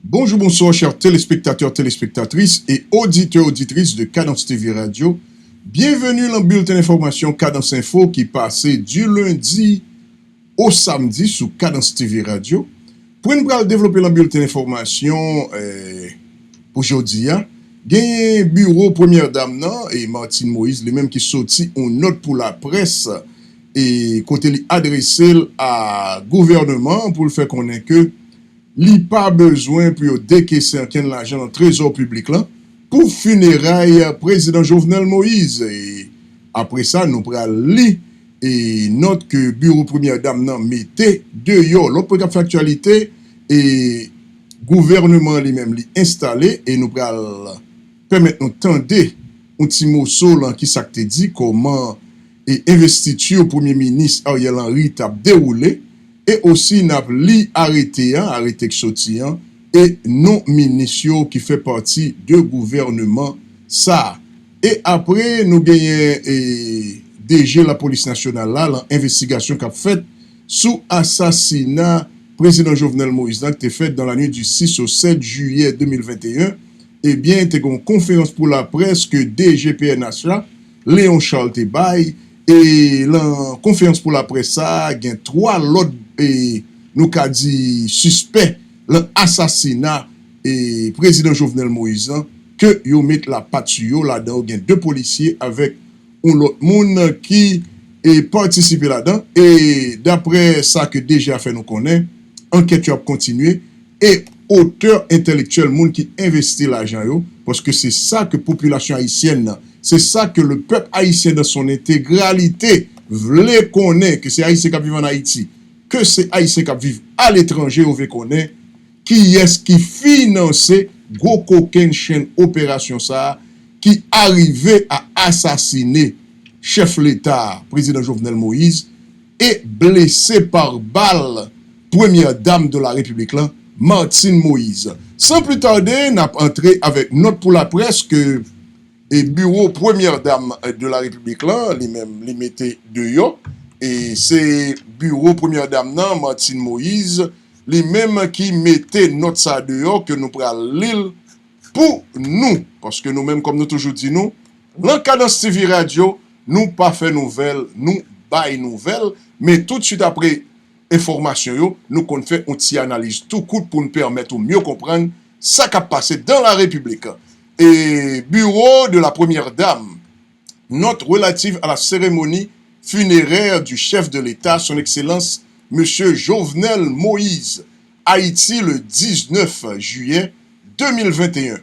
Bonjour, bonsoir, chers téléspectateurs, téléspectatrices et auditeurs, auditrices de Cadence TV Radio. Bienvenue dans le bulletin d'information Cadence Info qui passe du lundi au samedi sous Cadence TV Radio. Pour nous développer le bulletin d'information aujourd'hui, il y a un bureau première dame et Martine Moïse, le même qui sorti une note pour la presse et côté adressé à gouvernement pour le faire connaître que li pas besoin pour décaisser l'argent dans le trésor public là pour funérailles président Jovenel Moïse. Et après ça, nous prenons li et note que bureau première dame nan mettait dehors l'autre factualité et gouvernement lui-même li installé et nous prenons permettre nous tendre un petit mot qui s'acte dit comment et investiture au premier ministre Ariel Henry t'a déroulé. Et aussi, n'a li arrêté qui sorti, et non ministre qui fait partie du gouvernement, ça. Et après, nous gagnons DG la police nationale là, l'investigation qu'a faite sous assassinat président Jovenel Moïse, qui était faite dans la nuit du 6 au 7 juillet 2021. Eh bien, il y a une conférence pour la presse que DGPNH, Léon Charles Tebaye, et la conférence pour la presse, ça, il y a 3 autres et nous qu'a dit suspect l'assassinat et président Jovenel Moïse que yo met la patte sur là-dedans, il y a 2 policiers avec un autre monde qui est participé là-dedans et d'après ça que déjà fait nous connaît, enquête a continué et auteur intellectuel monde qui investit l'argent yo parce que c'est ça que population haïtienne, c'est ça que le peuple haïtien dans son intégralité voulait connaître que c'est haïtien qui vivent en Haïti. Que c'est haïtien qui vivent à l'étranger, on veut connaître qui est-ce qui finançait gros coquin chaîne opération ça qui arrivait à assassiner chef l'État, président Jovenel Moïse et blessé par balle première dame de la République là, Martine Moïse. Sans plus tarder, n'a entré avec note pour la presse que et bureau première dame de la République là, lui-même li mettait dehors. Et c'est bureau première dame nan, Martine Moïse, les mêmes qui mettaient notre ça dehors que nous prenons l'île pour nous. Parce que nous-mêmes, comme nous toujours dit nous, dans Cadence TV Radio, nous pas fait nouvelle, nous bail nouvelle, mais tout de suite après information, nous qu'on fait une petite analyse tout court pour nous permettre de mieux comprendre ce qui a passé dans la République. Et bureau de la première dame, note relative à la cérémonie funéraire du chef de l'État, son Excellence, M. Jovenel Moïse, Haïti, le 19 juillet 2021.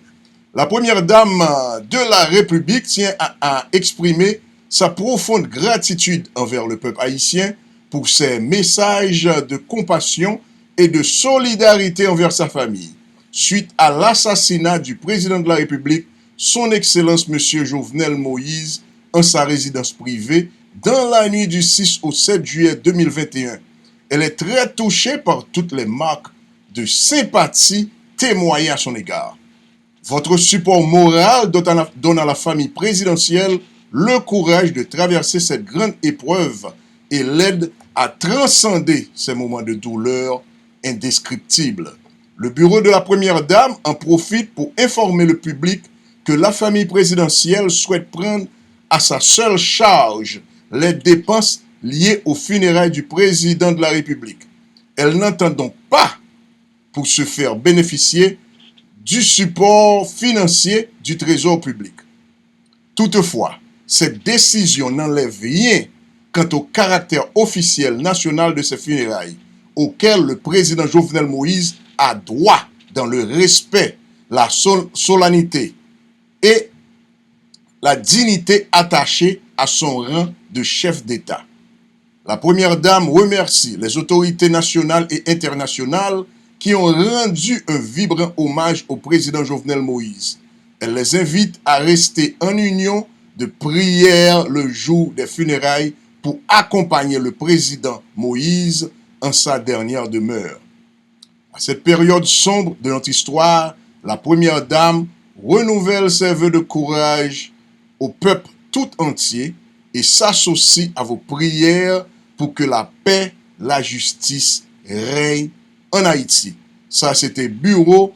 La première dame de la République tient à exprimer sa profonde gratitude envers le peuple haïtien pour ses messages de compassion et de solidarité envers sa famille. Suite à l'assassinat du président de la République, son Excellence M. Jovenel Moïse, en sa résidence privée, dans la nuit du 6 au 7 juillet 2021. Elle est très touchée par toutes les marques de sympathie témoignées à son égard. Votre support moral donne à la famille présidentielle le courage de traverser cette grande épreuve et l'aide à transcender ces moments de douleur indescriptibles. Le bureau de la première dame en profite pour informer le public que la famille présidentielle souhaite prendre à sa seule charge les dépenses liées aux funérailles du président de la République. Elle n'entend donc pas pour se faire bénéficier du support financier du Trésor public. Toutefois, cette décision n'enlève rien quant au caractère officiel national de ces funérailles, auquel le président Jovenel Moïse a droit dans le respect, la solennité et la dignité attachée à son rang de chef d'État. La première dame remercie les autorités nationales et internationales qui ont rendu un vibrant hommage au président Jovenel Moïse. Elle les invite à rester en union de prière le jour des funérailles pour accompagner le président Moïse en sa dernière demeure. À cette période sombre de notre histoire, la première dame renouvelle ses vœux de courage au peuple tout entier et s'associe à vos prières pour que la paix, la justice règne en Haïti. Ça, c'était bureau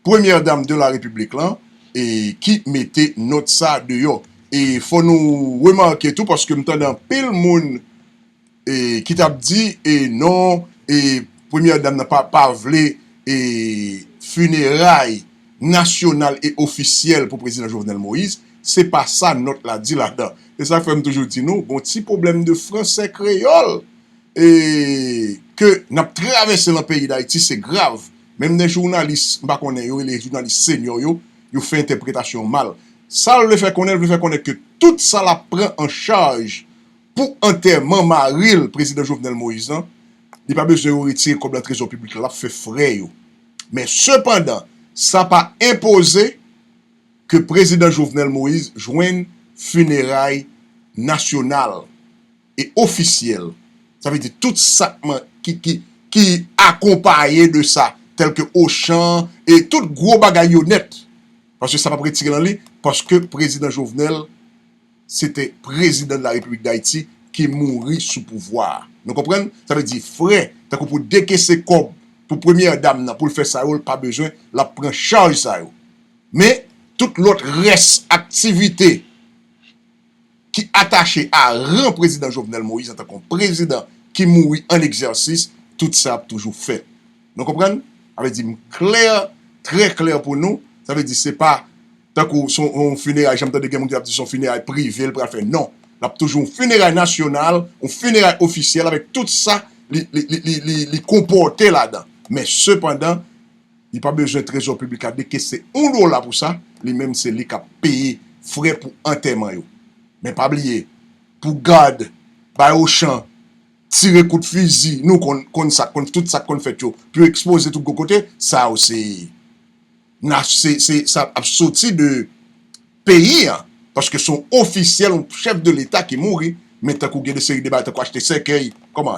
première dame de la République là, et qui mettait notre ça dehors. Et faut nous remarquer tout parce que maintenant pile monde et qui t'a dit et non et première dame n'a pas voulu et funérailles nationales et officielles pour président Jovenel Moïse, c'est pas ça notre l'a dit là-dedans. Et ça fait toujours dire nous bon petit problème de français créole et que n'a traversé le pays d'Haïti, c'est grave. Même les journalistes, pas connaît les journalistes seniors yo fait interprétation mal. Ça le fait connaître que tout ça la prend en charge pour enterrement maril président Jovenel Moïse. Il n'y a pas besoin de retirer comme la trésor public là fait frais yo. Mais cependant, ça pas imposé que président Jovenel Moïse joigne funérailles nationales et officielles. Ça veut dire tout ça qui accompagné de ça, tel que Auchan et tout gros bagaille net. Parce que ça va pas retirer dans lui, parce que président Jovenel, c'était président de la République d'Haïti qui mourit sous pouvoir. Vous comprenez? Ça veut dire frère, tant que pour décaisser comme pour première dame, pour le faire ça, pas besoin, la prendre charge ça. Mais toute l'autre reste activité qui attachée à rang président Jovenel Moïse en tant que président qui mourit en exercice, tout ça a toujours fait. Vous comprenez? Ça veut dire clair, très clair pour nous. Ça veut dire c'est pas tant qu'on son funérailles, j'aime entendre des gens qui disent son funérailles privé, le faire non. Il y a toujours un funérailles national, un funérailles officiel avec tout ça, les comporter là-dedans. Mais cependant, il n'y a pas besoin de trésor public à décaisser $1 pour ça. Lui-même, c'est lui qui a payé frais pour enterrement. Mais pas oublier, pour garde, bah au champ, tirer coup de fusil, nous, tout ça qu'on fait, puis exposer tout de côté, ça aussi, ça a sorti de pays, hein, parce que son officiel, un chef de l'État qui mourit, mais t'as qu'au des séries de batailles, t'as acheté cercueil, comment?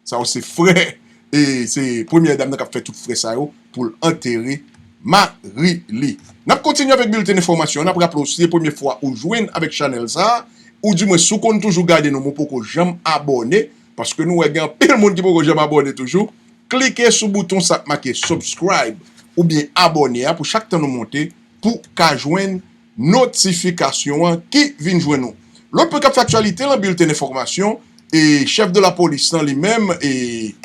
Ça aussi frais. Et c'est première dame qui a fait tout frais ça pour enterrer Marie-Li. Nous continuons avec bulletin d'information. On a rappelé aussi la première fois où joindre avec Chanel ça, ou du moins sous qu'on toujours garder nous pour que j'aime abonner parce que nous avons plein de monde qui peut jamais abonner toujours. Cliquez sur le bouton ça marqué subscribe ou bien abonner pour chaque temps nous monter pour qu'à joindre notification qui vient joindre nous. L'autre cap factualité dans bulletin d'information et chef de la police lui-même et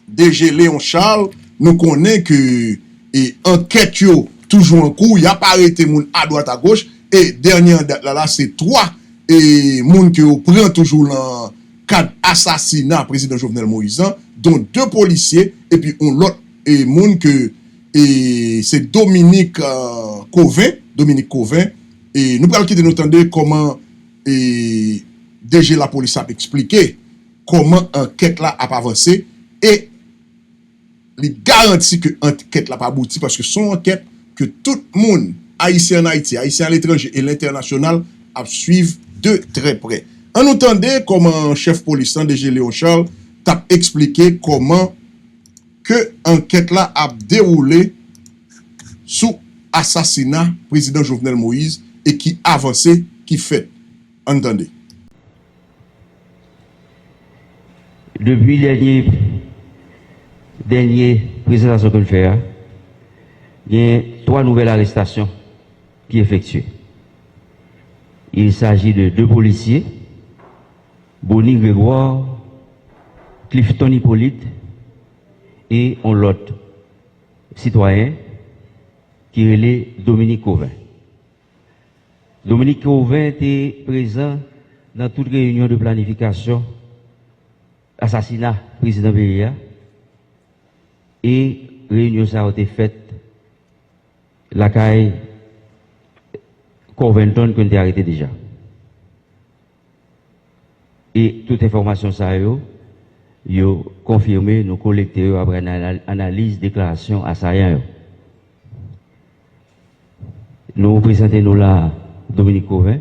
DG Léon Charles nous connaît que et enquête yo toujours en cours, il a pas arrêté moun à droite à gauche et dernière date là c'est 3 et moun que prend toujours dans cadre assassinat président Jovenel Moïse dont 2 policiers et puis on l'autre et moun que et c'est Dominique Covin et nous parlons qui de nous entendre comment et DG la police a expliqué comment enquête là a avancé et il garantit que l'enquête n'a pas abouti parce que son enquête que tout le monde, haïtien en Haïti, haïtien à l'étranger et l'international, a suivre de très près. En entendant comment chef policier DG Léon Charles t'a expliqué comment que enquête là a déroulé sous assassinat président Jovenel Moïse et qui avancé, qui fait. Entendez. Depuis dernière présentation que je fais, il y a 3 nouvelles arrestations qui effectuées. Il s'agit de 2 policiers, Bonnie Grégoire, Clifton Hippolyte et on l'autre citoyen qui est Dominique Covin. Dominique Covin était présent dans toute réunion de planification assassinat président Bélia et réunion ça a été faite la caille Corventon qu'on a arrêté déjà. Et toute information ça yo confirmé nous collecter après analyse déclaration assaillant. Nous présentons nous là Dominique Covin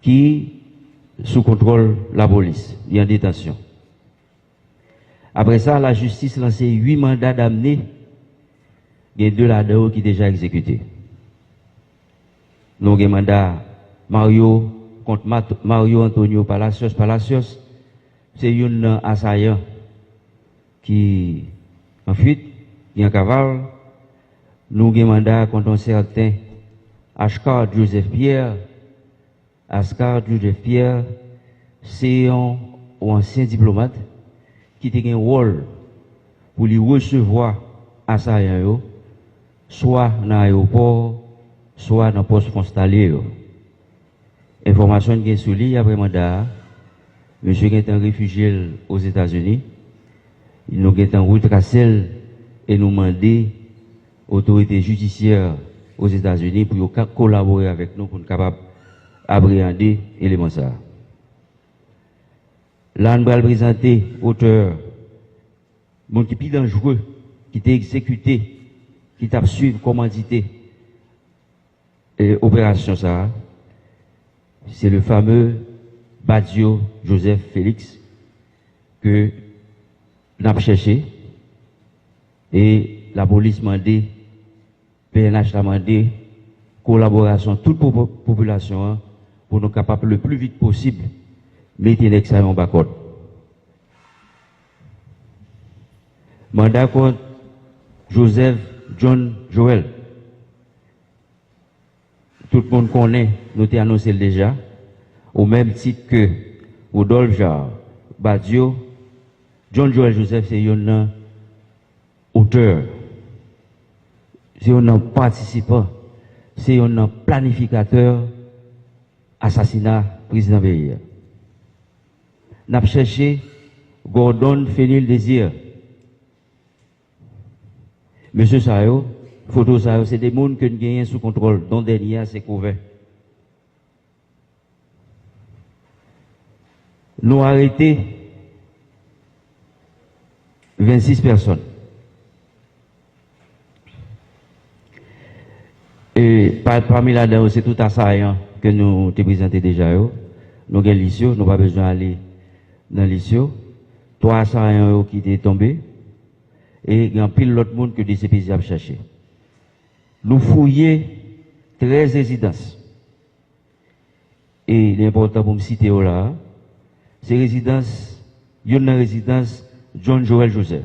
qui sous contrôle la police, il est en détention. Après ça, la justice a lancé 8 mandats d'amener. Il y a 2 là-dedans qui sont déjà exécutés. Nous avons un mandat Mario contre Mario Antonio Palacios. Palacios, c'est un assaillant qui en fuite, qui en cavale. nous avons mandat contre un certain Ascar Joseph Pierre. Ascar Joseph Pierre, c'est un ancien diplomate qui a un rôle pour lui recevoir assaillants, soit dans l'aéroport, soit dans le poste frontalier. Information qui est sur lui après mandat, monsieur est un réfugié aux États-Unis, il nous est en retracé et nous demander autorités judiciaires aux États-Unis pour collaborer avec nous pour être capable d'appréhender l'élément ça. Là, nous allons présenter auteur, mon qui est plus dangereux, qui t'a exécuté, qui t'a suivi commandité opération ça. C'est le fameux Badio Joseph Félix que nous avons cherché et la police m'a demandé, PNH a demandé collaboration toute population pour nous capables le plus vite possible mettre l'examen en bas code. Mandat contre Joseph John Joel. Tout le monde connaît, nous t'ai annoncé déjà, au même titre que Rodolphe Jarre, Badio, John Joel Joseph, c'est un auteur, c'est un participant, c'est un planificateur assassinat président Bélier. Nous avons cherché Gordon Fenil Désir. Monsieur Sayo, photo Sayo, c'est des mondes que nous gagnons sous contrôle, dont dernier c'est couvert. Nous avons arrêté 26 personnes. Et parmi là-dedans, c'est tout assaillant que nous avons présenté déjà. Nous avons l'issue, nous n'avons pas besoin d'aller dans l'issue. 3 assaillants qui étaient tombés. Et il y a pile l'autre monde que des CPJ a cherché. Nous fouillons 13 résidences. Et l'important pour me citer là, c'est résidence, il y a une résidence John Joel Joseph.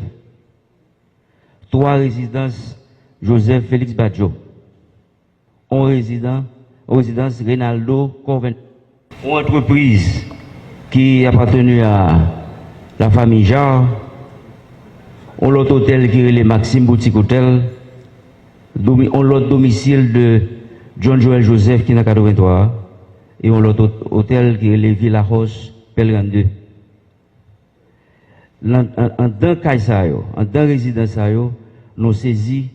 3 résidences Joseph Félix Badjo. 1 résidence Reynaldo Corven. Une entreprise qui appartenait à la famille Jarre. On l'autre hôtel qui est le Maxime Boutique Hôtel. On l'autre domicile de John Joel Joseph qui est dans 83. Et on l'autre hôtel qui est le Villa Rose Pelgan 2. En deux cas, en deux résidences, nous saisi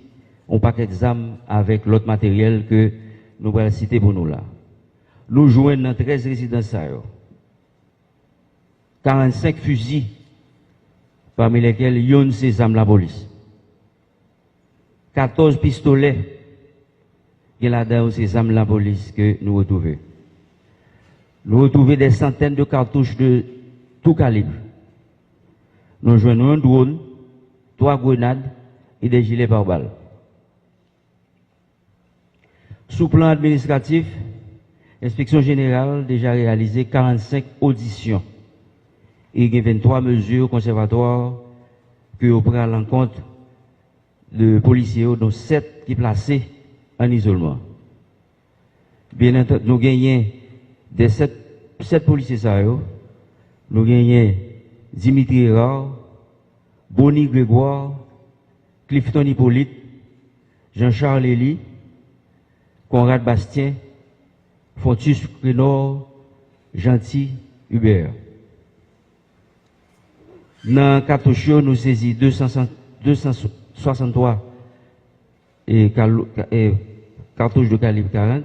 un paquet d'armes avec l'autre matériel que nous allons citer pour nous là. Nous jouons dans 13 résidences, 45 fusils, parmi lesquels il y a ces armes la police. 14 pistolets, il y a là-dedans ces armes la police que nous retrouvons. Nous retrouvons des centaines de cartouches de tout calibre. Nous jouons un drone, 3 grenades et des gilets pare-balles. Sous plan administratif, l'inspection générale a déjà réalisé 45 auditions et il y a 23 mesures conservatoires que vous prenez à l'encontre de policiers, dont 7 qui sont placés en isolement. Bien entendu, nous gagnons des 7 policiers, nous gagnons Dimitri Rare, Bonnie Grégoire, Clifton Hippolyte, Jean-Charles Elie, Conrad Bastien, Fontus Prénor, Gentil Hubert. Dans cartouche, nous saisissons 263 cartouches de calibre 40,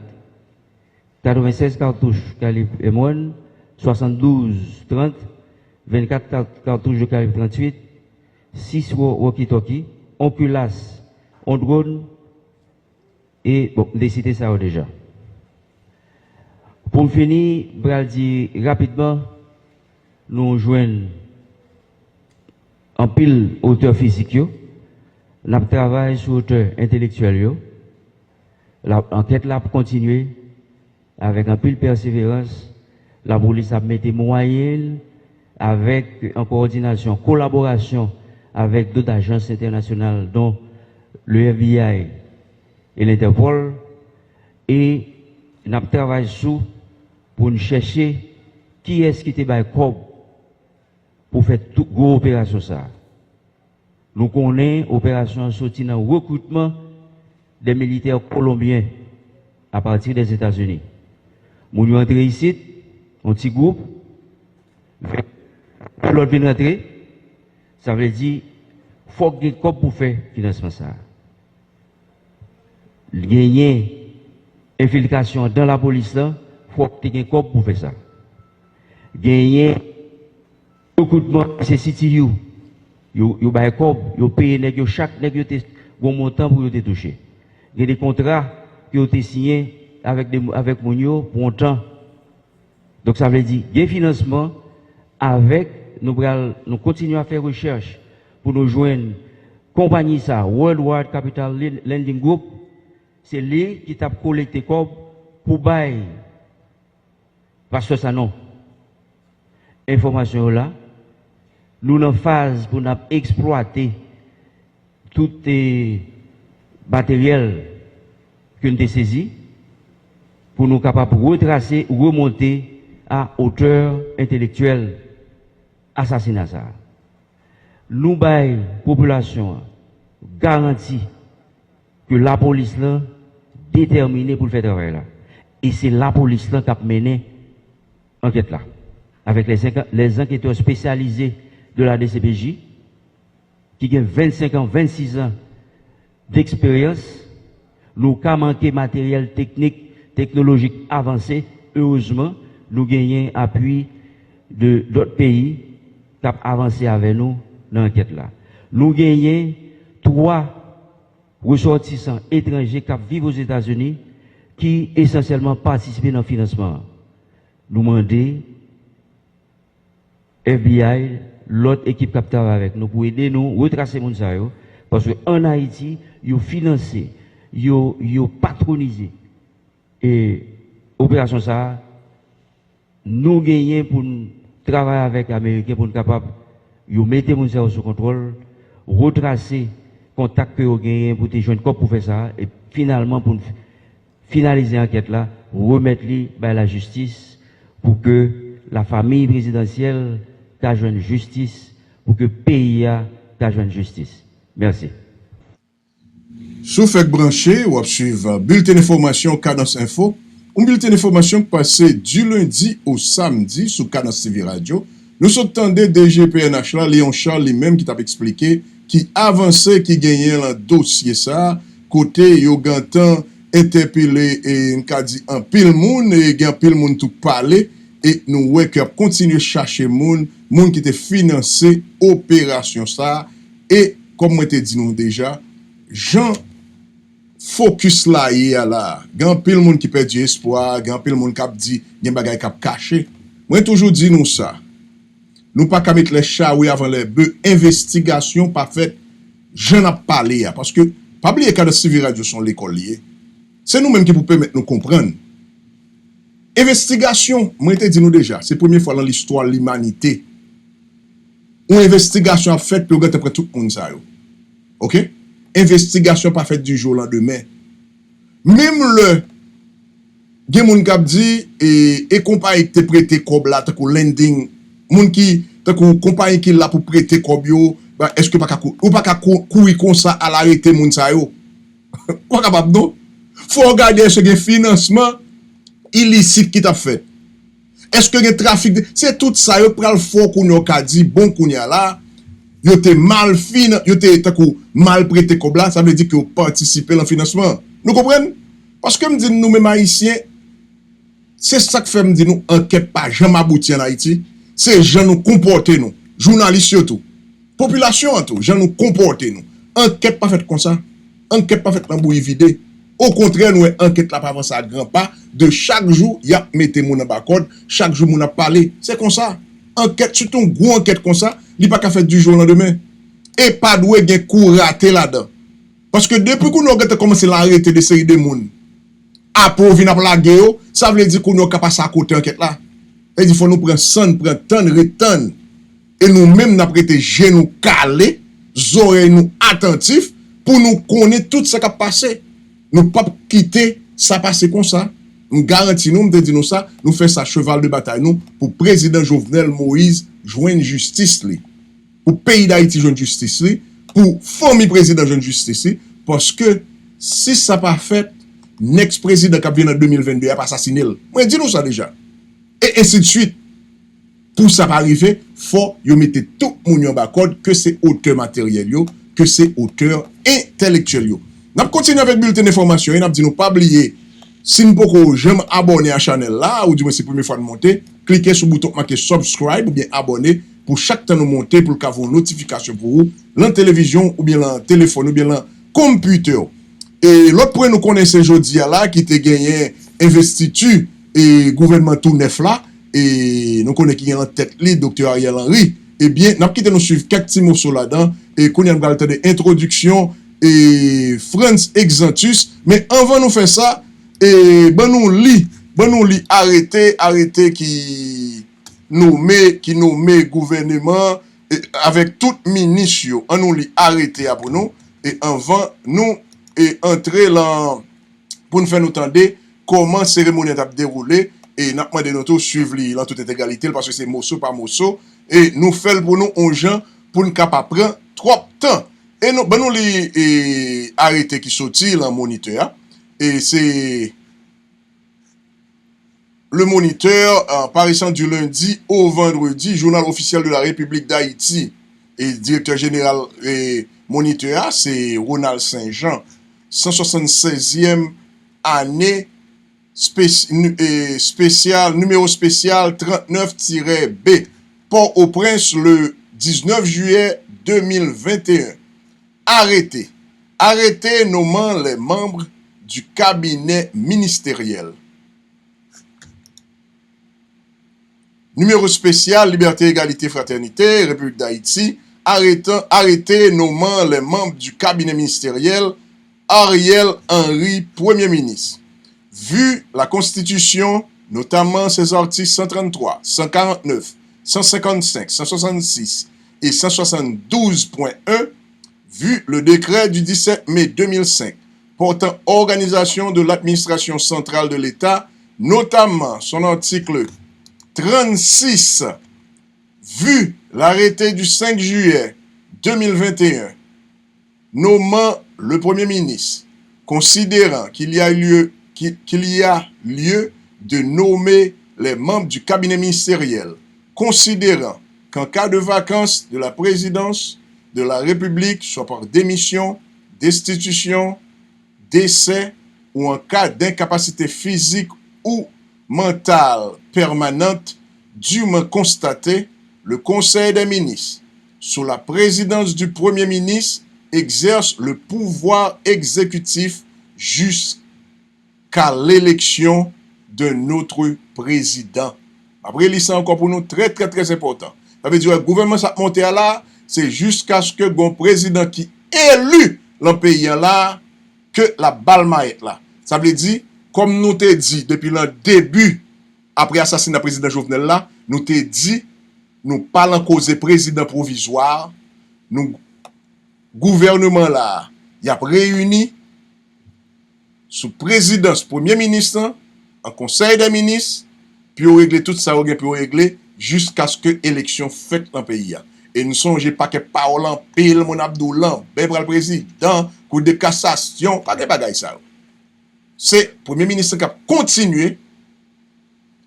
96 cartouches calibre M1, 72 30, 24 cartouches de calibre 38, 6 walkie-talkie, 1 culasse, 1 drone, et bon, décider ça déjà. Pour finir, je vais dire rapidement, nous joignons en pile auteur physique, nous travaillons sur auteur intellectuel. L'enquête là pour continuer avec un pile persévérance. La police a mis des moyens avec en coordination, collaboration avec d'autres agences internationales, dont le FBI et l'Interpol et nous travaillons sur pour nous chercher qui est-ce qui était corps pour faire toute grosse opération ça. Nous connaissons l'opération sortie dans le recrutement des militaires colombiens à partir des États-Unis. Nous sommes entrés ici, un petit groupe, l'autre vient rentrer, ça veut dire faut qu'il y ait un corps pour faire financement ça. Gagner infiltration dans la police là, faut qu'il y ait un corps pour faire ça. Gagner recrutement, c'est CTU. Yo ba corps, yo paye nèg yo chaque nèg yo te bon montant pour yo te toucher. Il y a des contrats qui ont été signés avec Mounio pour un temps. Donc ça veut dire il y a un financement avec nous continuons à faire recherche pour nous joindre compagnie ça Worldwide Capital Lending Group, c'est lui qui t'a collecté comme pour bail parce que ça non information là nous en phase pour nous exploiter tout les matériel que nous avons saisi pour nous capables de retracer ou remonter à hauteur intellectuelle assassinat ça. Nous bail population garantie que la police là déterminée pour le faire travail là. Et c'est la police là qui a mené enquête là avec les enquêteurs spécialisés de la DCPJ qui ont 25 ans, 26 ans d'expérience. Nous avons manqué matériel technologique avancé. Heureusement, nous gagnons appui de d'autres pays qui ont avancé avec nous dans l'enquête là. Nous gagnons 3 ressortissants étrangers qui vivent aux États-Unis qui essentiellement participent dans le financement. Nous demandons FBI, l'autre équipe qui travaille avec nous pour aider nous à retracer les gens parce qu'en Haïti, ils ont financé, ils ont patronisé. Et opération ça, nous gagnons pour travailler avec les Américains pour nous capables de mettre les gens sous contrôle, retracer contact que vous gagnez pour te joindre pour faire ça, et finalement pour finaliser l'enquête là, remettre la justice pour que la famille présidentielle joindre justice, pour que le pays joindre justice. Merci. Sous fait branché, ou suivre bulletin d'information Cadence Info, un bulletin d'information passé du lundi au samedi sous Cadence TV Radio. Nous sommes tendés DGPNH là, Léon Charles lui-même qui t'a expliqué qui avançait, qui gagnait le dossier ça, côté yo gantan interpellé et n'a dit en pile moun et gen pile moun tout parler et nous ouais que continuer chercher moun qui te financé opération ça et comme moi te dit nous déjà Jean focus là hier là grand pile moun qui perd du espoir grand pile moun qui dit gen bagay qui caché moi toujours dit nous ça nous pas mettre les chats avant les bœufs investigation pas faite j'en ai parlé parce que pas oublier que Cadence TV Radio sont l'école liée c'est nous mêmes qui pouvons permettre nous comprendre investigation moi te dit nous déjà c'est la première fois dans l'histoire de l'humanité une investigation a faite pour regarder après tout le monde ça yo. OK? Investigation pas faite du jour au lendemain. Même le gen moun k'ap dit et compagnie te prêter kob là tant lending moun qui tant compagnie qui là pour prêter kob yo bah est-ce que pas ou pas courir comme ça à l'arrêter moun ça yo. Pas capable non? Faut regarder est-ce que financement illicite qui t'a fait. Est-ce que le trafic c'est tout ça yo pral fort qu'on yo ka dit bon qu'on y a là yo te mal fin yo te mal prêté comme là ça veut dire que vous participez dans le financement nous comprenons parce que me dit nous même haïtiens c'est ça que fait me dit nous enquête pas jamais abouti en Haïti c'est gens nous comporter nous journalistes surtout population en tout gens nous comporter nous enquête pas faite comme ça enquête pas faite dans bouille vide. Au contraire, nous enquête là pas avancer à grand pas. De chaque jour, il y a mettez mon en bas code. Chaque jour, mon a parlé. C'est comme ça. Enquête, surtout une grosse enquête comme ça, il pas qu'à faire du jour au lendemain. Et pas doué gen coup raté là-dedans. Parce que depuis qu'on a commencé à arrêter des séries de monde, après on vient à la guerre, ça veut dire qu'on a qu'à passer à côté enquête là. Et il faut nous prendre son, prendre temps, return. Et nous-mêmes, nous prêter genoux calés, oreilles nous attentifs, pour nous connaître tout ce qui a passé. Nous pas quitter ça passer comme ça. Nous garantis nous dit nous ça, nous fait ça cheval de bataille nous pour président Jovenel Moïse joindre justice li. Pour pays d'Haïti joindre justice li, pour famille président joindre justice li, parce que si ça pas fait, next président qui vient en 2022 a pas assassiné. Moi dis nous ça déjà. Et ainsi de suite. Pour ça pas arriver, faut yo mette tout moun en bas code que c'est auteur matériel yo, que c'est auteur intellectuel yo. N'a continuer avec bulletin d'information, n'a dit nous pas oublier si nous pouvons jamais abonner à la chaîne là ou du moins c'est la première fois de monter, cliquez sur le bouton marqué subscribe ou bien abonner pour chaque temps nous monter pour qu'avons notification pour vous, la télévision ou bien la téléphone ou bien la computer. Et l'autre point nous connaissons aujourd'hui là qui était gagné investiture et gouvernement tout neuf là et nous connaissons qui est en tête li docteur Ariel Henry. Eh bien, n'a quitté nous suivre quelques petits mots là-dedans et qu'on y a une introduction et Franz Exantus, mais avant nous faire ça et nous lit arrêté qui nommé gouvernement avec tout ministre on nous lit arrêté pour nous et avant nous et entrer là pour nous faire nous entendre comment cérémonie a déroulé et n'a demandé nous suivre dans toute égalité parce que c'est morceau par morceau et nous fait pour nous on gens pour nous capable prendre trop temps et nous lit arrêté qui sorti dans moniteur et c'est le moniteur apparaissant du lundi au vendredi, journal officiel de la République d'Haïti et directeur général et moniteur, c'est Ronald Saint-Jean, 176e année numéro spécial 39-B, Port-au-Prince le 19 juillet 2021. Arrêté nommant les membres du cabinet ministériel. Numéro spécial, Liberté, Égalité, Fraternité, République d'Haïti, arrêté nommant les membres du cabinet ministériel, Ariel Henry, Premier ministre. Vu la Constitution, notamment ses articles 133, 149, 155, 166 et 172.1, vu le décret du 17 mai 2005 portant organisation de l'administration centrale de l'État, notamment son article 36, vu l'arrêté du 5 juillet 2021, nommant le Premier ministre, considérant qu'il y a lieu de nommer les membres du cabinet ministériel, considérant qu'en cas de vacance de la présidence de la République, soit par démission, destitution, décès ou en cas d'incapacité physique ou mentale permanente dûment constatée, le Conseil des ministres, sous la présidence du Premier ministre, exerce le pouvoir exécutif jusqu'à l'élection d'un autre président. Après, c'est encore pour nous très, très, très important. Ça veut dire que le gouvernement s'est monté à là, c'est jusqu'à ce que le président qui est élu dans le pays là, que la balle maït là. Ça veut dire, comme nous t'ai dit depuis le début, après l'assassinat du président Jovenel là, nous t'ai dit, nous parlons cause président provisoire, nous, gouvernement là, il a réuni sous présidence premier ministre, en conseil des ministres, puis on règle tout ça, puis on règle jusqu'à ce que l'élection faite dans le pays. Et nous songez pas que parole en pile, mon Abdoulan, Bébra le président, coup de cassation, pas de bagaille ça. C'est le Premier ministre qui a continué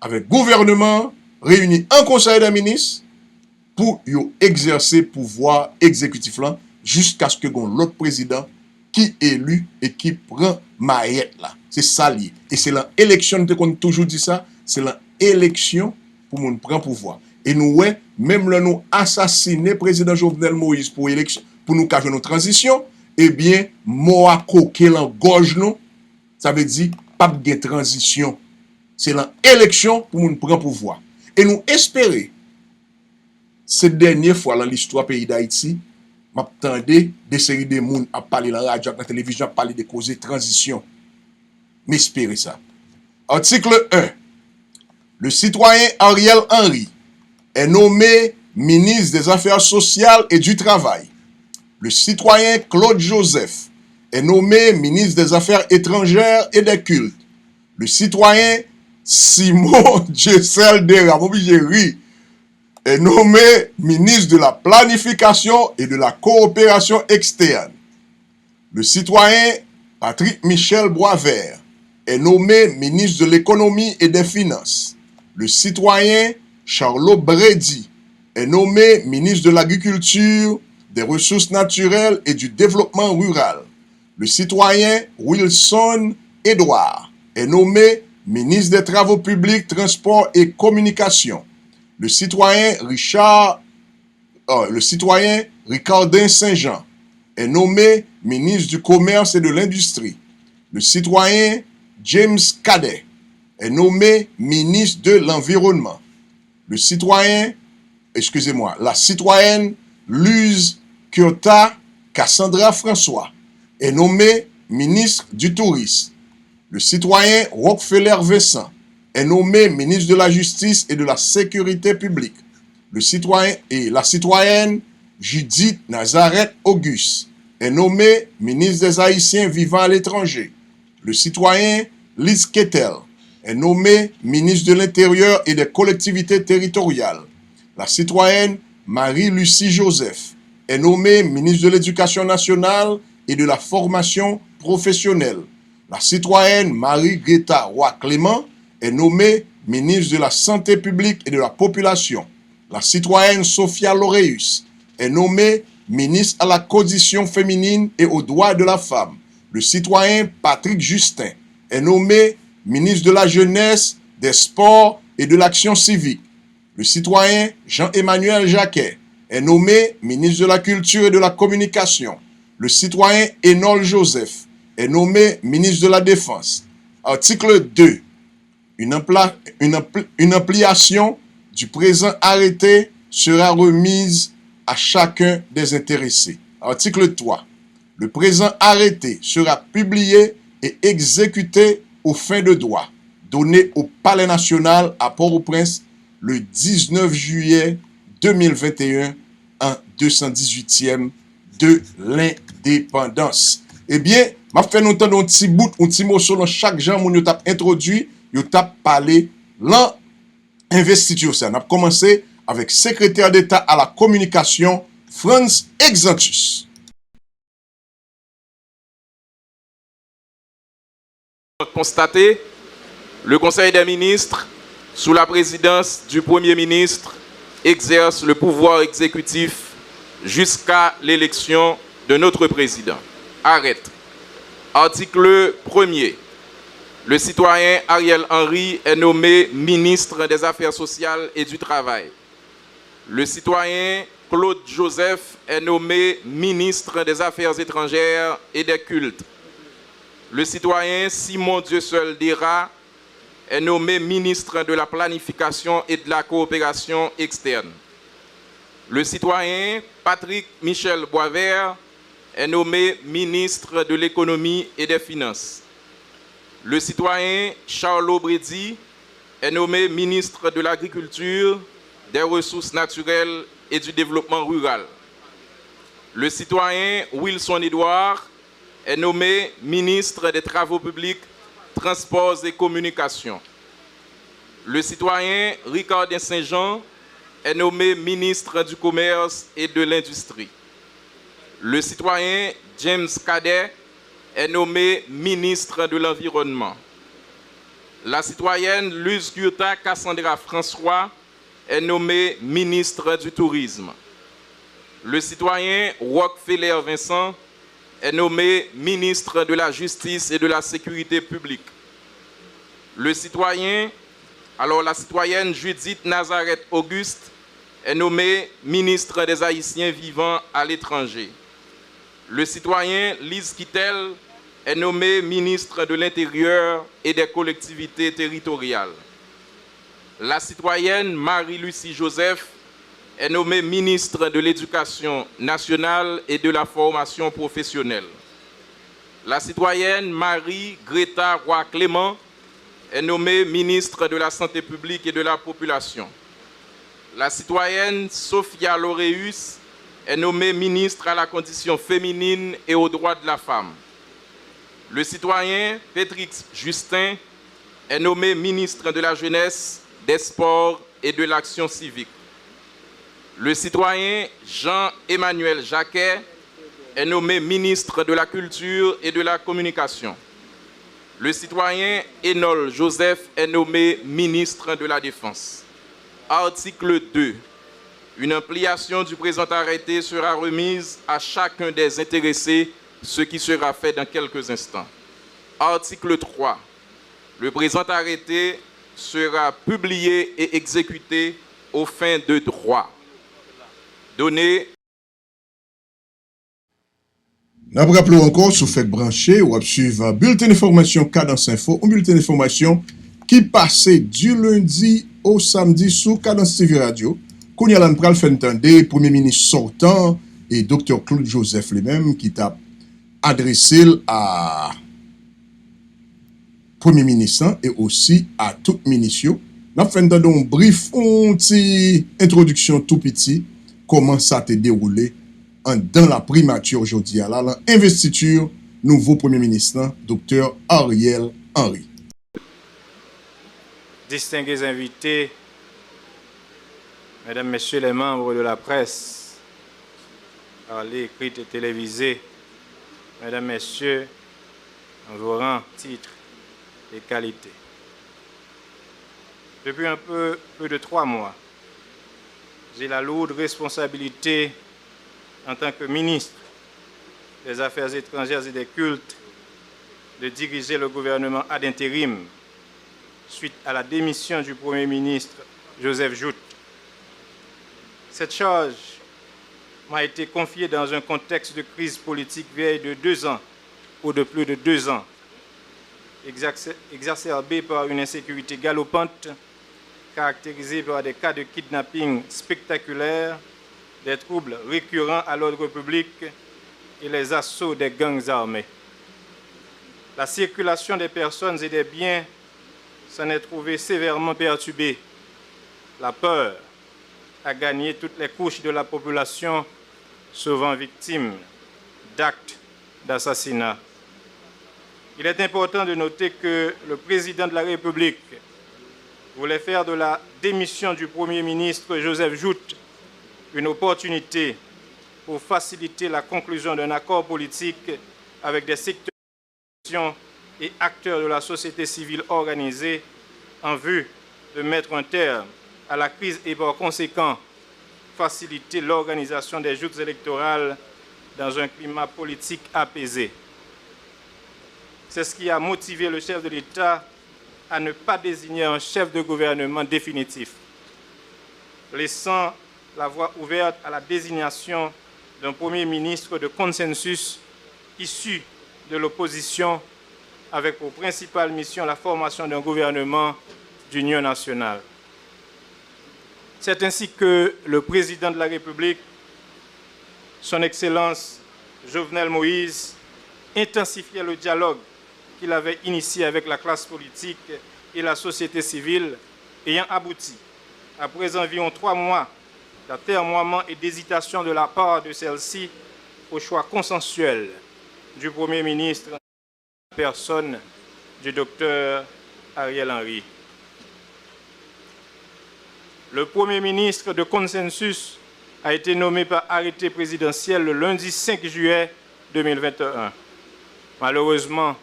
avec le gouvernement réuni en conseil des ministres pour exercer le pouvoir exécutif là jusqu'à ce que l'autre président qui est élu et qui prend maillette là. C'est ça lié. Et c'est l'élection, qu'on a toujours dit ça, c'est l'élection pour nous prendre pouvoir. Et nous, ouais, même là, nous assassiner président Jovenel Moïse pour élection, pour nous cacher nos transitions, eh bien, moi, coquer la gorge, nous, ça veut dire, pas de transition. C'est l'élection pour nous prendre pouvoir. Et nous espérons, cette dernière fois dans l'histoire pays d'Haïti, m'attendais des séries de monde à parler dans la radio, dans la télévision, à parler de causes de transition. M'espérez ça. Article 1. Le citoyen Ariel Henry est nommé ministre des Affaires sociales et du Travail. Le citoyen Claude Joseph est nommé ministre des Affaires étrangères et des cultes. Le citoyen Simon Gessel Dera, est nommé ministre de la planification et de la coopération externe. Le citoyen Patrick Michel Boisvert est nommé ministre de l'économie et des finances. Le citoyen Charlot Brady est nommé ministre de l'agriculture, des ressources naturelles et du développement rural. Le citoyen Wilson Edouard est nommé ministre des Travaux publics, Transports et Communications. Le citoyen Ricardin Saint-Jean est nommé ministre du Commerce et de l'Industrie. Le citoyen James Cadet est nommé ministre de l'Environnement. La citoyenne Luz Kyota Cassandra François est nommée ministre du Tourisme. Le citoyen Rockefeller Vincent est nommé ministre de la Justice et de la Sécurité publique. La citoyenne Judith Nazareth Auguste est nommée ministre des Haïtiens vivant à l'étranger. Le citoyen Liz Kettel est nommé ministre de l'Intérieur et des collectivités territoriales. La citoyenne Marie-Lucie Joseph est nommée ministre de l'Éducation nationale et de la formation professionnelle. La citoyenne Marie-Greta Roy-Clément est nommée ministre de la Santé publique et de la Population. La citoyenne Sophia Loreus est nommée ministre à la condition féminine et aux droits de la femme. Le citoyen Patrick Justin est nommé ministre de la Jeunesse, des Sports et de l'Action civique. Le citoyen Jean-Emmanuel Jacquet est nommé ministre de la Culture et de la Communication. Le citoyen Enol Joseph est nommé ministre de la Défense. Article 2. Une ampliation du présent arrêté sera remise à chacun des intéressés. Article 3. Le présent arrêté sera publié et exécuté aux fins de droit, donné au Palais national à Port-au-Prince le 19 juillet 2021 en 218e de l'indépendance. Eh bien, m'a fait nous entendre un petit bout, un petit mot selon chaque genre où nous t'a introduit, nous t'a parlé l'investiture. On a commencé avec secrétaire d'État à la communication, Franz Exantus. Constaté, le Conseil des ministres, sous la présidence du Premier ministre, exerce le pouvoir exécutif jusqu'à l'élection de notre président. Arrête. Article 1er. Le citoyen Ariel Henry est nommé ministre des Affaires sociales et du Travail. Le citoyen Claude Joseph est nommé ministre des Affaires étrangères et des cultes. Le citoyen Simon Dieusseul Dera est nommé ministre de la Planification et de la Coopération externe. Le citoyen Patrick Michel Boisvert est nommé ministre de l'Économie et des Finances. Le citoyen Charlot Brady est nommé ministre de l'Agriculture, des Ressources naturelles et du Développement rural. Le citoyen Wilson Edouard est nommé ministre des Travaux publics, Transports et Communications. Le citoyen Ricardin Saint-Jean est nommé ministre du Commerce et de l'Industrie. Le citoyen James Cadet est nommé ministre de l'Environnement. La citoyenne Luz Kyota Cassandra François est nommée ministre du Tourisme. Le citoyen Rockefeller Vincent est nommé ministre de la Justice et de la Sécurité publique. La citoyenne Judith Nazareth Auguste est nommée ministre des Haïtiens vivant à l'étranger. Le citoyen Liz Kittel est nommé ministre de l'Intérieur et des collectivités territoriales. La citoyenne Marie-Lucie Joseph est nommée ministre de l'Éducation nationale et de la formation professionnelle. La citoyenne Marie-Greta Roy-Clément est nommée ministre de la Santé publique et de la Population. La citoyenne Sophia Loreus est nommée ministre à la condition féminine et aux droits de la femme. Le citoyen Pétrix Justin est nommé ministre de la Jeunesse, des Sports et de l'Action civique. Le citoyen Jean-Emmanuel Jacquet est nommé ministre de la Culture et de la Communication. Le citoyen Enol Joseph est nommé ministre de la Défense. Article 2. Une ampliation du présent arrêté sera remise à chacun des intéressés, ce qui sera fait dans quelques instants. Article 3. Le présent arrêté sera publié et exécuté aux fins de droit. Donné. Nous rappelons encore, sous fait branché, ou suivre un bulletin d'information Cadence Info, un bulletin d'information qui passait du lundi au samedi sous Cadence TV Radio. Qu'on y a l'anpral fait entendre, Premier ministre sortant et Dr. Claude Joseph lui-même qui t'a adressé à Premier ministre et aussi à tout ministre. Nous avons fait un brief, une petite introduction tout petit, comment ça s'est déroulé dans la primature aujourd'hui à l'investiture nouveau Premier ministre, Dr. Ariel Henry. Distingués invités, Mesdames, Messieurs les membres de la presse, parlée, écrite et télévisée, Mesdames, Messieurs, en vos rangs, titres et qualités. Depuis un peu plus de 3 mois, j'ai la lourde responsabilité en tant que ministre des Affaires étrangères et des cultes de diriger le gouvernement ad intérim suite à la démission du Premier ministre Joseph Jout. Cette charge m'a été confiée dans un contexte de crise politique vieille de 2 ans ou de plus de 2 ans, exacerbée par une insécurité galopante, caractérisée par des cas de kidnapping spectaculaires, des troubles récurrents à l'ordre public et les assauts des gangs armés. La circulation des personnes et des biens s'en est trouvée sévèrement perturbée. La peur a gagné toutes les couches de la population, souvent victimes d'actes d'assassinat. Il est important de noter que le président de la République voulait faire de la démission du Premier ministre Joseph Jout une opportunité pour faciliter la conclusion d'un accord politique avec des secteurs et acteurs de la société civile organisée en vue de mettre un terme à la crise et par conséquent faciliter l'organisation des joutes électorales dans un climat politique apaisé. C'est ce qui a motivé le chef de l'État à ne pas désigner un chef de gouvernement définitif, laissant la voie ouverte à la désignation d'un Premier ministre de consensus issu de l'opposition avec pour principale mission la formation d'un gouvernement d'union nationale. C'est ainsi que le président de la République, son Excellence Jovenel Moïse, intensifiait le dialogue qu'il avait initié avec la classe politique et la société civile, ayant abouti, après environ 3 mois d'atermoiement et d'hésitation de la part de celle-ci, au choix consensuel du Premier ministre, en personne du docteur Ariel Henry. Le Premier ministre de consensus a été nommé par arrêté présidentiel le lundi 5 juillet 2021. Malheureusement,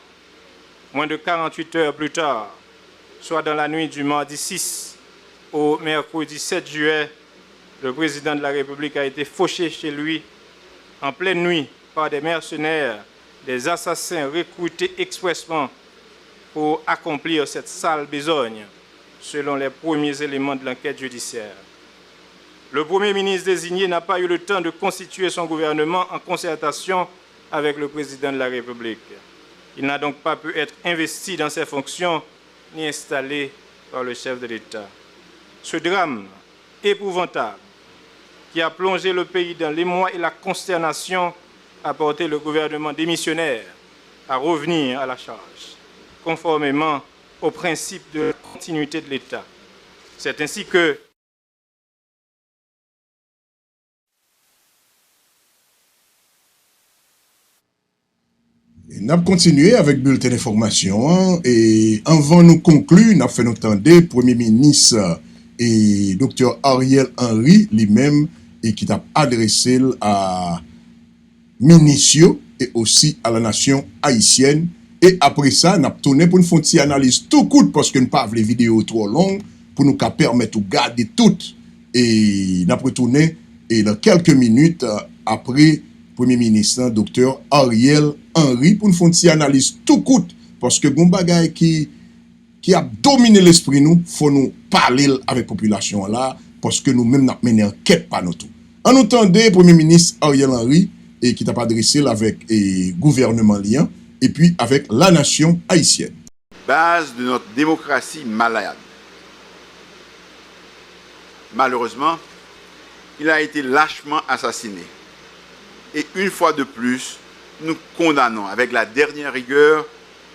moins de 48 heures plus tard, soit dans la nuit du mardi 6 au mercredi 7 juillet, le président de la République a été fauché chez lui en pleine nuit par des mercenaires, des assassins recrutés expressément pour accomplir cette sale besogne, selon les premiers éléments de l'enquête judiciaire. Le Premier ministre désigné n'a pas eu le temps de constituer son gouvernement en concertation avec le président de la République. Il n'a donc pas pu être investi dans ses fonctions ni installé par le chef de l'État. Ce drame épouvantable qui a plongé le pays dans l'émoi et la consternation a porté le gouvernement démissionnaire à revenir à la charge, conformément au principe de la continuité de l'État. C'est ainsi que N'a continué avec bulletin d'information et avant nous conclure, n'a fait nous entendre Premier ministre et Dr. Ariel Henry lui-même et qui t'a adressé à ministre et aussi à la nation haïtienne. Et après ça, n'a tourné pour une fonte analyse tout court parce que nous pas les vidéos trop longues pour nous permettre de garder toutes et n'a retourné et dans quelques minutes après Premier ministre Dr. Ariel Henry pour une fonte analyse tout court parce que bon bagay qui a dominé l'esprit nous, faut nous parler avec la population là parce que nous-mêmes n'a mené enquête par nous tout. En entendant Premier ministre Ariel Henry et qui t'a adressé avec le gouvernement lien et puis avec la nation haïtienne. Base de notre démocratie malade. Malheureusement, il a été lâchement assassiné. Et une fois de plus, nous condamnons avec la dernière rigueur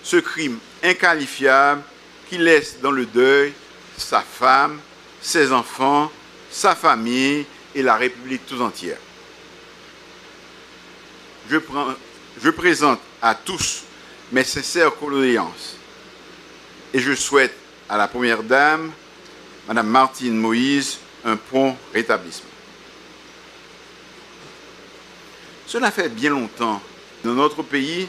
ce crime inqualifiable qui laisse dans le deuil sa femme, ses enfants, sa famille et la République tout entière. Je présente à tous mes sincères condoléances et je souhaite à la Première Dame, Madame Martine Moïse, un prompt rétablissement. Cela fait bien longtemps, dans notre pays,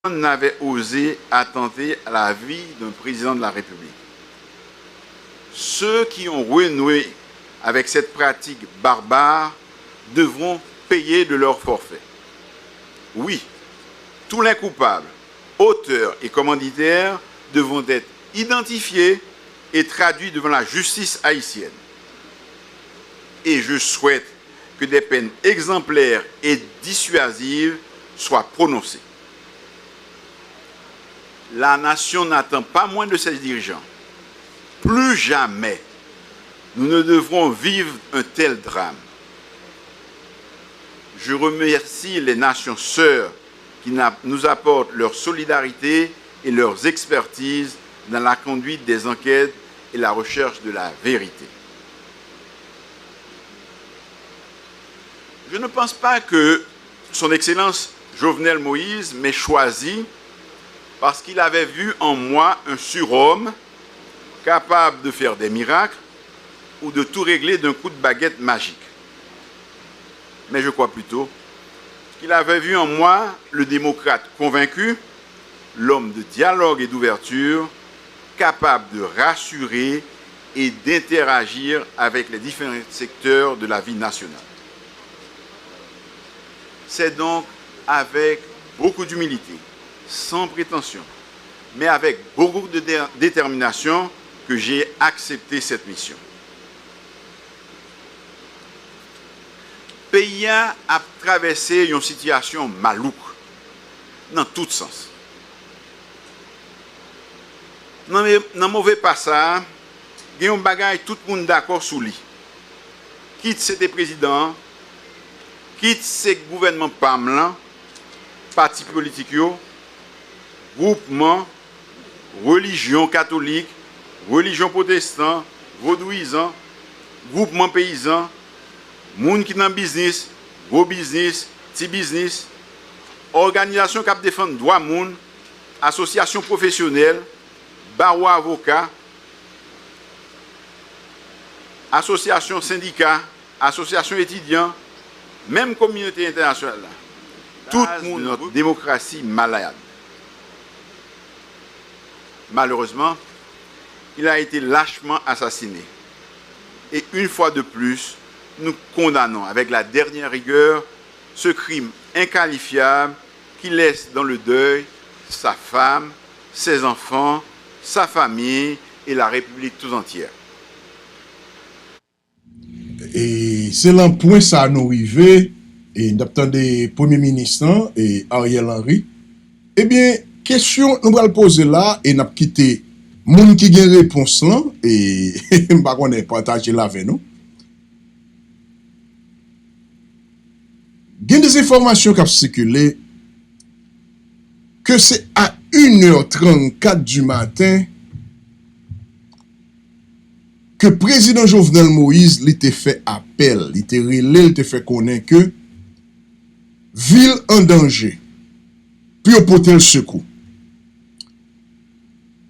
on n'avait osé attenter à la vie d'un président de la République. Ceux qui ont renoué avec cette pratique barbare devront payer de leur forfait. Oui, tous les coupables, auteurs et commanditaires devront être identifiés et traduits devant la justice haïtienne. Et je souhaite que des peines exemplaires et dissuasives soient prononcées. La nation n'attend pas moins de ses dirigeants. Plus jamais, nous ne devrons vivre un tel drame. Je remercie les nations sœurs qui nous apportent leur solidarité et leurs expertises dans la conduite des enquêtes et la recherche de la vérité. Je ne pense pas que son Excellence Jovenel Moïse m'ait choisi parce qu'il avait vu en moi un surhomme capable de faire des miracles ou de tout régler d'un coup de baguette magique. Mais je crois plutôt qu'il avait vu en moi le démocrate convaincu, l'homme de dialogue et d'ouverture, capable de rassurer et d'interagir avec les différents secteurs de la vie nationale. C'est donc avec beaucoup d'humilité, sans prétention, mais avec beaucoup de détermination que j'ai accepté cette mission. Le pays a traversé une situation malouque, dans tout sens. Dans le mauvais passage, il y a un bagage tout le monde d'accord sur lui. Quitte c'était président, quitte ces gouvernements PAMLAN, partis politiques, groupements, religion catholique, religion protestante, vaudouisant, groupement paysan, moun qui dans business, gros business, petit business, organisation qui défend droit moun, association professionnelle, barreau avocat, association syndicat, association étudiant, même communauté internationale. Tout notre démocratie malade. Malheureusement, il a été lâchement assassiné. Et une fois de plus, nous condamnons avec la dernière rigueur ce crime inqualifiable qui laisse dans le deuil sa femme, ses enfants, sa famille et la République tout entière. Et c'est l'un point ça nous arrivé et nous attendons Premier ministre et Ariel Henry. Eh bien, question nous allons poser là et nous quitté moun qui gagne réponse là et pas qu'on ait partagé là avec nous. Il y a des informations qui ont circulé que c'est à 1h34 du matin que le président Jovenel Moïse l'était fait appel, l'était fait connaître que ville en danger. pour porter le secours.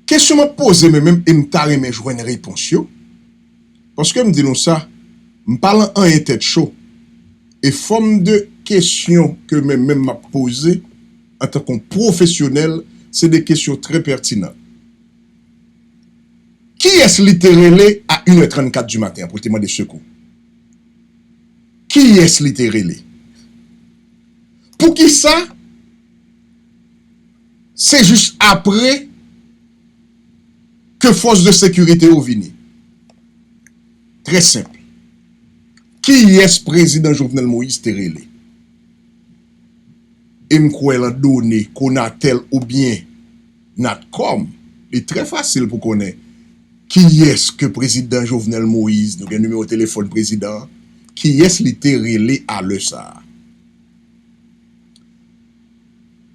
Question m'a posé même et m'ta remè joindre une réponse yo. Parce que me dit nous ça, me parle en tête chaud et forme de questions que même m'a posé en tant que professionnel, c'est des questions très pertinentes. Qui est-ce littéralement à 1h34 du matin pour te demander secours? Qui est-ce littéralement? Pour qui ça? C'est juste après que force de sécurité au vini. Très simple. Qui est-ce président Jovenel Moïse Terrelé? Et m'koué la donnée qu'on a tel ou bien Natcom. C'est très facile pour connaître. Qui est-ce que président Jovenel Moïse, nous avons un numéro de téléphone président, qui est-ce qui était relé à le ça?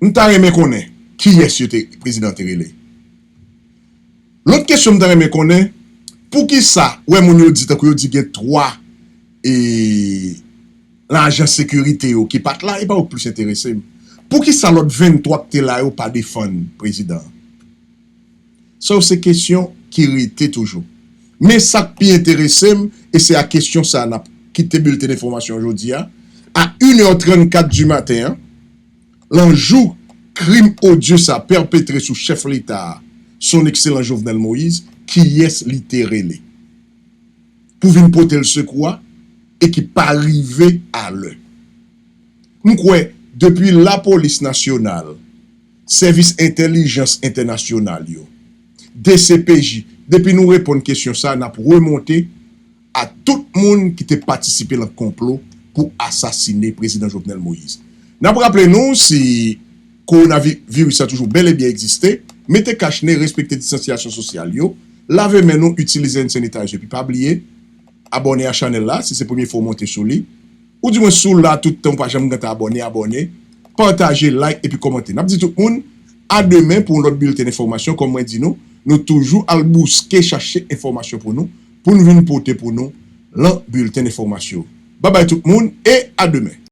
Nous t'avons connaître qui est-ce que le président relé? L'autre question nous t'avons connaître, pour qui ça, ouais, mon yo dit qu'il y a 3 et l'agent sécurité qui pas là, et pas plus intéressé. Pour qui ça, l'autre 23 qui est là, ou pas défendre président? Ça, c'est question qui était toujours. Mais ça qui intéresse, et c'est la question ça n'a quitté le bulletin d'information aujourd'hui, à 1h34 du matin, l'enjou crime odieux ça perpétré sous chef l'État, son excellent Jovenel Moïse, qui est littéralement. Pour venir porter le secours et qui pas arrivé à l'heure. M'koué, depuis la police nationale, service intelligence internationale, DCPJ, depuis nous répondre question ça, n'a remonté à tout le monde qui a participé dans le complot pour assassiner le président Jovenel Moïse. N'a rappelé nous si coronavirus a toujours bel et bien existé, mettez cache-nez, respectez distanciation sociale, lavez main nous, utilisez un sanitaire, et puis pas oublier, abonnez à la chaîne là, si c'est la première fois monter sur lui, ou du moins sous là, tout le temps, pas jamais abonné, partagez, like, et puis commentez. N'a dit tout le monde, à demain pour notre bulletin d'information, comme moi dit nous toujours à bousquer, chercher information pour nous venir porter pour nous le bulletin d'information. Bye bye tout le monde et à demain.